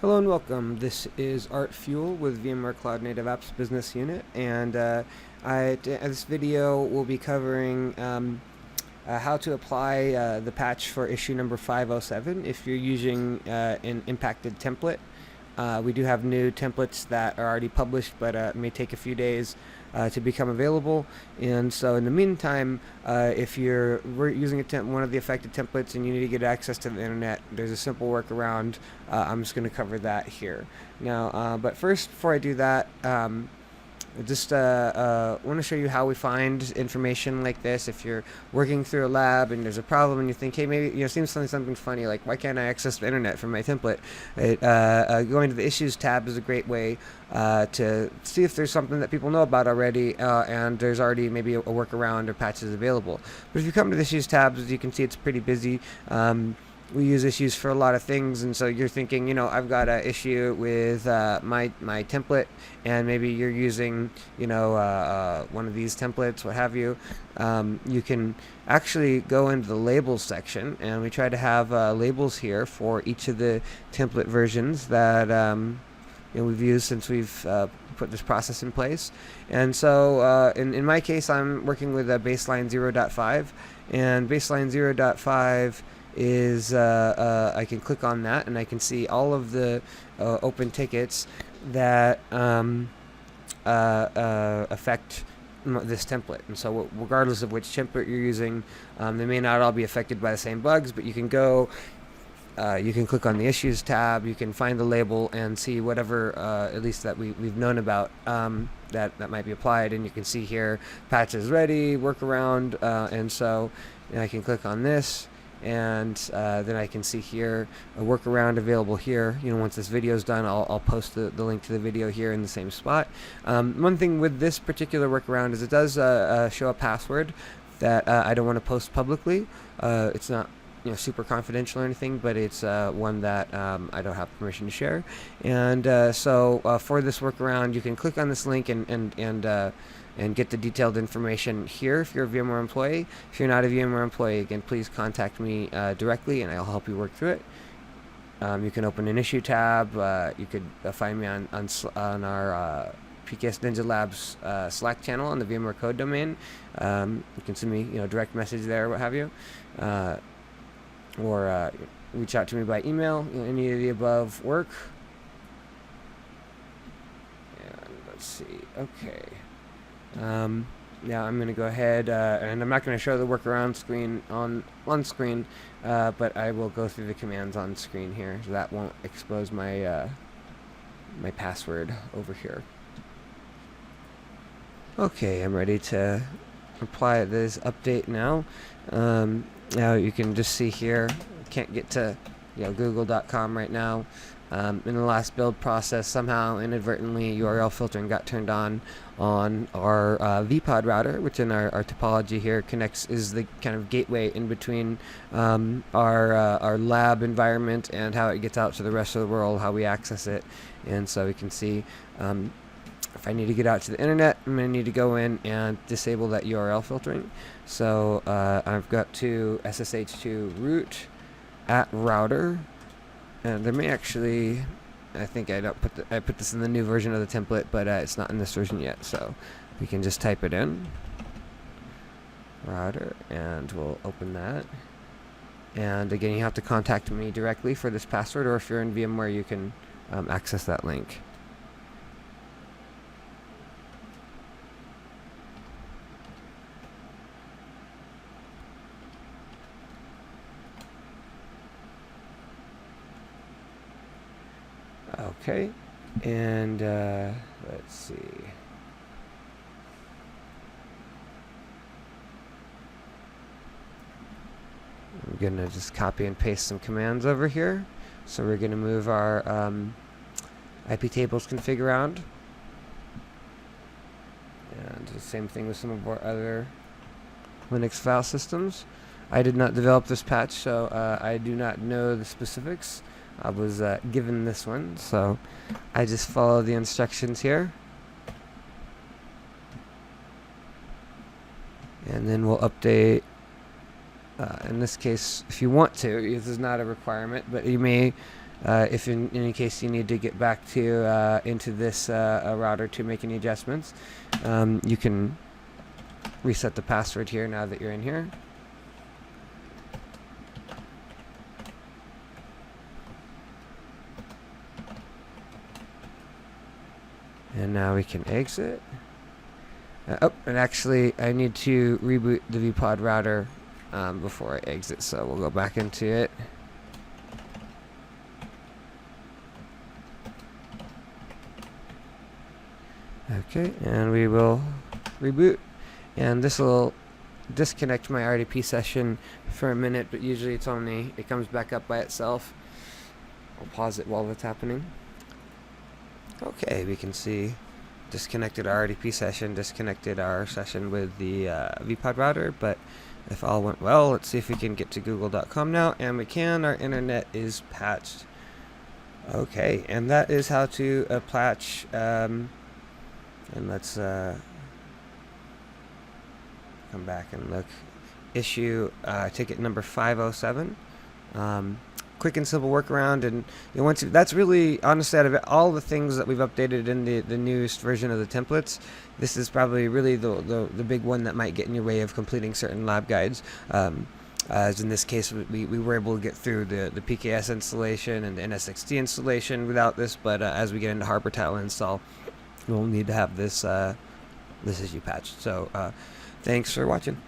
Hello and welcome. This is Art Fuel with VMware Cloud Native Apps Business Unit, and this video will be covering how to apply the patch for issue number 507 if you're using an impacted template. We do have new templates that are already published, but it may take a few days to become available. And so in the meantime, if you're using one of the affected templates and you need to get access to the internet, there's a simple workaround. I'm just going to cover that here. Now, but first, before I do that, I just want to show you how we find information like this. If you're working through a lab and there's a problem and you think, hey, maybe it seems something funny, like why can't I access the internet from my template? Going to the Issues tab is a great way to see if there's something that people know about already, and there's already maybe a workaround or patches available. But if you come to the Issues tab, as you can see, it's pretty busy. We use issues for a lot of things, and so you're thinking, I've got an issue with my template, and maybe you're using, one of these templates, what have you. You can actually go into the labels section, and we try to have labels here for each of the template versions that we've used since we've put this process in place. And so in my case, I'm working with a baseline 0.5, and baseline 0.5 is I can click on that and I can see all of the open tickets that affect this template. And so regardless of which template you're using, they may not all be affected by the same bugs, but you can go you can click on the Issues tab, you can find the label and see whatever at least that we've known about that might be applied, and you can see here patches ready, workaround, and so I can click on this, and then I can see here a workaround available here. Once this video is done, I'll post the link to the video here in the same spot. One thing with this particular workaround is it does show a password that I don't want to post publicly. It's not super confidential or anything, but it's one that I don't have permission to share. And so for this workaround, you can click on this link and get the detailed information here if you're a VMware employee. If you're not a VMware employee, again, please contact me directly and I'll help you work through it. You can open an issue tab. You could find me on our PKS-Ninja-Labs Slack channel on the VMware code domain. You can send me direct message there, what have you. Or reach out to me by email. Any of the above work. And let's see. Okay. Now I'm going to go ahead, and I'm not going to show the workaround screen on screen, but I will go through the commands on screen here, so that won't expose my my password over here. Okay, I'm ready to apply this update now. Now you can just see here, can't get to google.com right now. In the last build process, somehow inadvertently URL filtering got turned on our vPod router, which in our topology here is the kind of gateway in between our lab environment and how it gets out to the rest of the world, how we access it. And so we can see if I need to get out to the internet, I'm going to need to go in and disable that URL filtering. So I've got to SSH2 root at router. And there may actually, I think I put this in the new version of the template, but it's not in this version yet. So we can just type it in, router, and we'll open that. And again, you have to contact me directly for this password, or if you're in VMware, you can access that link. Okay, and let's see. I'm gonna just copy and paste some commands over here. So we're gonna move our IP tables config around, and the same thing with some of our other Linux file systems. I did not develop this patch, so I do not know the specifics. I was given this one, so I just follow the instructions here. And then we'll update in this case, if you want to, this is not a requirement, but you may if in any case you need to get back to into this router to make any adjustments. You can reset the password here now that you're in here. And now we can exit. Oh, and actually I need to reboot the vPod router before I exit, so we'll go back into it. Okay, and we will reboot, and this will disconnect my RDP session for a minute, but usually it comes back up by itself. I'll pause it while that's happening. Okay, we can see disconnected our RDP session, disconnected our session with the vPod router, but if all went well, let's see if we can get to google.com now, and we can. Our internet is patched. Okay, and that is how to patch, and let's come back and look. Issue ticket number 507. Quick and simple workaround, and that's really, honestly, out of all the things that we've updated in the newest version of the templates, this is probably really the big one that might get in your way of completing certain lab guides. As in this case, we were able to get through the PKS installation and the NSXT installation without this, but as we get into Harbor Tile install, we'll need to have this issue patched. So thanks for watching.